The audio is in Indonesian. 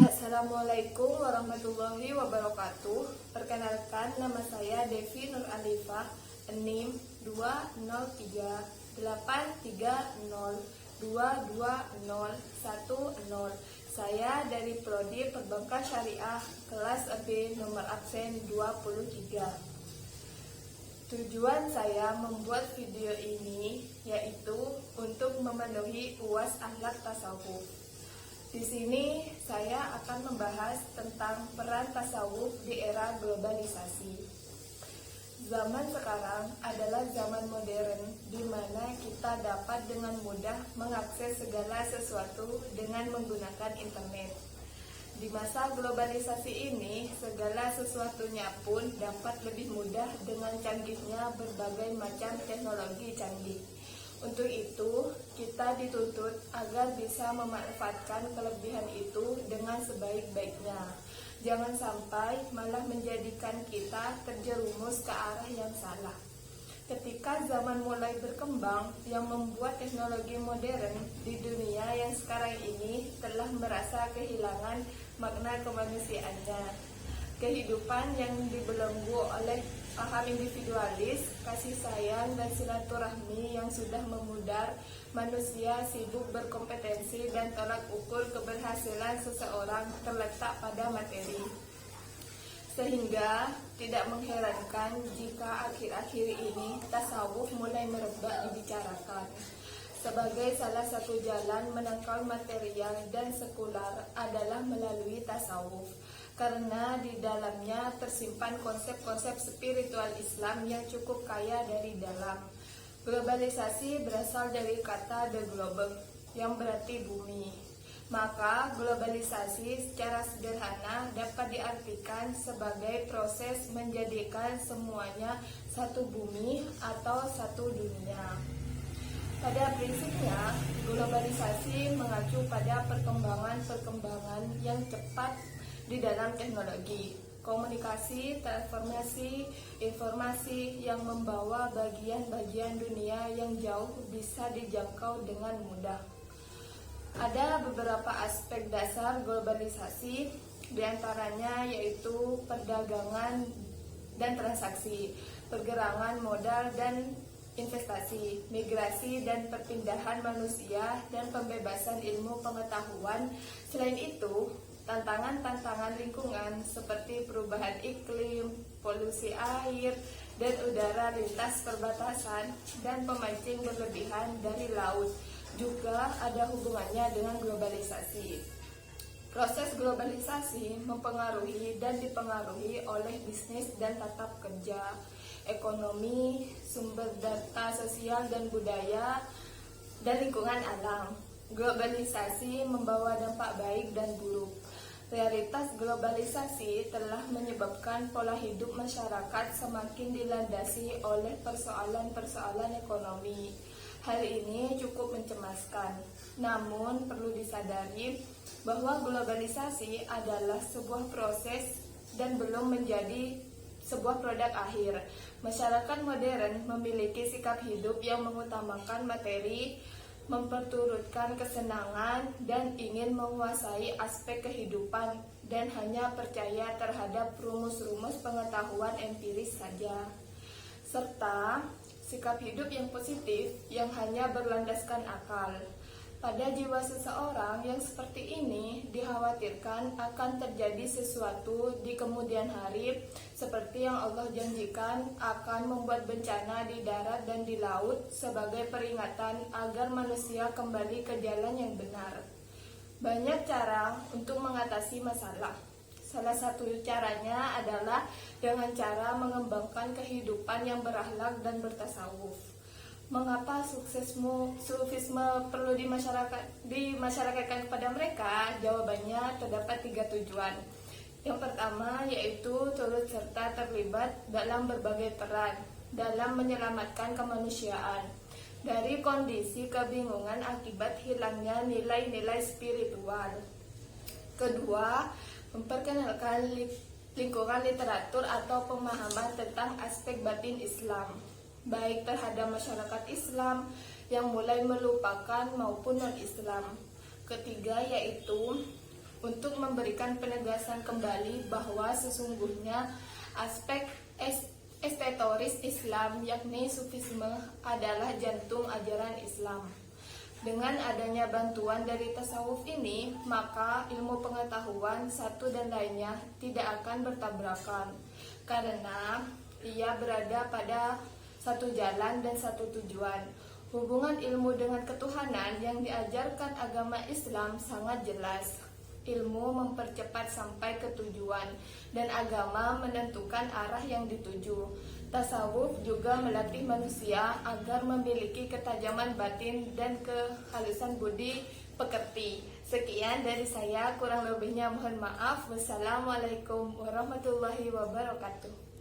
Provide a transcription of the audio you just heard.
Assalamualaikum warahmatullahi wabarakatuh. Perkenalkan, nama saya Devi Nur Alifah, NIM 20383022010. Saya dari Prodi Perbankan Syariah kelas B nomor absen 23. Tujuan saya membuat video ini yaitu untuk memenuhi UAS akhlak tasawuf. Di sini saya akan membahas tentang peran tasawuf di era globalisasi. Zaman sekarang adalah zaman modern di mana kita dapat dengan mudah mengakses segala sesuatu dengan menggunakan internet. Di masa globalisasi ini, segala sesuatunya pun dapat lebih mudah dengan canggihnya berbagai macam teknologi canggih. Untuk itu, kita dituntut agar bisa memanfaatkan kelebihan itu dengan sebaik-baiknya. Jangan sampai malah menjadikan kita terjerumus ke arah yang salah. Ketika zaman mulai berkembang, yang membuat teknologi modern di dunia yang sekarang ini telah merasa kehilangan makna kemanusiaannya. Kehidupan yang dibelenggu oleh paham individualis, kasih sayang dan silaturahmi yang sudah memudar, manusia sibuk berkompetensi dan tolak ukur keberhasilan seseorang terletak pada materi. Sehingga tidak mengherankan jika akhir-akhir ini tasawuf mulai merebak dibicarakan. Sebagai salah satu jalan menangkal material dan sekular adalah melalui tasawuf, karena di dalamnya tersimpan konsep-konsep spiritual Islam yang cukup kaya dari dalam. Globalisasi berasal dari kata the globe, yang berarti bumi. Maka globalisasi secara sederhana dapat diartikan sebagai proses menjadikan semuanya satu bumi atau satu dunia. Pada prinsipnya, globalisasi mengacu pada perkembangan yang cepat di dalam teknologi, komunikasi, transformasi, informasi yang membawa bagian-bagian dunia yang jauh bisa dijangkau dengan mudah. Ada beberapa aspek dasar globalisasi, diantaranya yaitu perdagangan dan transaksi, pergerakan modal dan investasi, migrasi dan perpindahan manusia, dan pembebasan ilmu pengetahuan. Selain itu, tantangan-tantangan lingkungan seperti perubahan iklim, polusi air dan udara lintas perbatasan, dan pemancing berlebihan dari laut juga ada hubungannya dengan globalisasi. Proses globalisasi mempengaruhi dan dipengaruhi oleh bisnis dan tata kerja, ekonomi, sumber data sosial dan budaya, dan lingkungan alam. Globalisasi membawa dampak baik dan buruk. Realitas globalisasi telah menyebabkan pola hidup masyarakat semakin dilandasi oleh persoalan-persoalan ekonomi. Hal ini cukup mencemaskan. Namun perlu disadari bahwa globalisasi adalah sebuah proses dan belum menjadi sebuah produk akhir. Masyarakat modern memiliki sikap hidup yang mengutamakan materi, memperturutkan kesenangan, dan ingin menguasai aspek kehidupan dan hanya percaya terhadap rumus-rumus pengetahuan empiris saja, serta sikap hidup yang positif yang hanya berlandaskan akal. Pada jiwa seseorang yang seperti ini dikhawatirkan akan terjadi sesuatu di kemudian hari, seperti yang Allah janjikan akan membuat bencana di darat dan di laut sebagai peringatan agar manusia kembali ke jalan yang benar. Banyak cara untuk mengatasi masalah. Salah satu caranya adalah dengan cara mengembangkan kehidupan yang berakhlak dan bertasawuf. Mengapa sufisme perlu dimasyarakatkan kepada mereka? Jawabannya terdapat 3 tujuan. Yang pertama yaitu turut serta terlibat dalam berbagai peran dalam menyelamatkan kemanusiaan dari kondisi kebingungan akibat hilangnya nilai-nilai spiritual. Kedua, memperkenalkan lingkungan literatur atau pemahaman tentang aspek batin Islam, baik terhadap masyarakat Islam yang mulai melupakan maupun non-Islam. Ketiga yaitu untuk memberikan penegasan kembali bahwa sesungguhnya aspek estetoris Islam yakni Sufisme adalah jantung ajaran Islam. Dengan adanya bantuan dari tasawuf ini, maka ilmu pengetahuan satu dan lainnya tidak akan bertabrakan, karena ia berada pada satu jalan dan satu tujuan. Hubungan ilmu dengan ketuhanan yang diajarkan agama Islam sangat jelas. Ilmu mempercepat sampai ke tujuan, dan agama menentukan arah yang dituju. Tasawuf juga melatih manusia agar memiliki ketajaman batin dan kehalusan budi pekerti. Sekian dari saya, kurang lebihnya mohon maaf. Wassalamualaikum warahmatullahi wabarakatuh.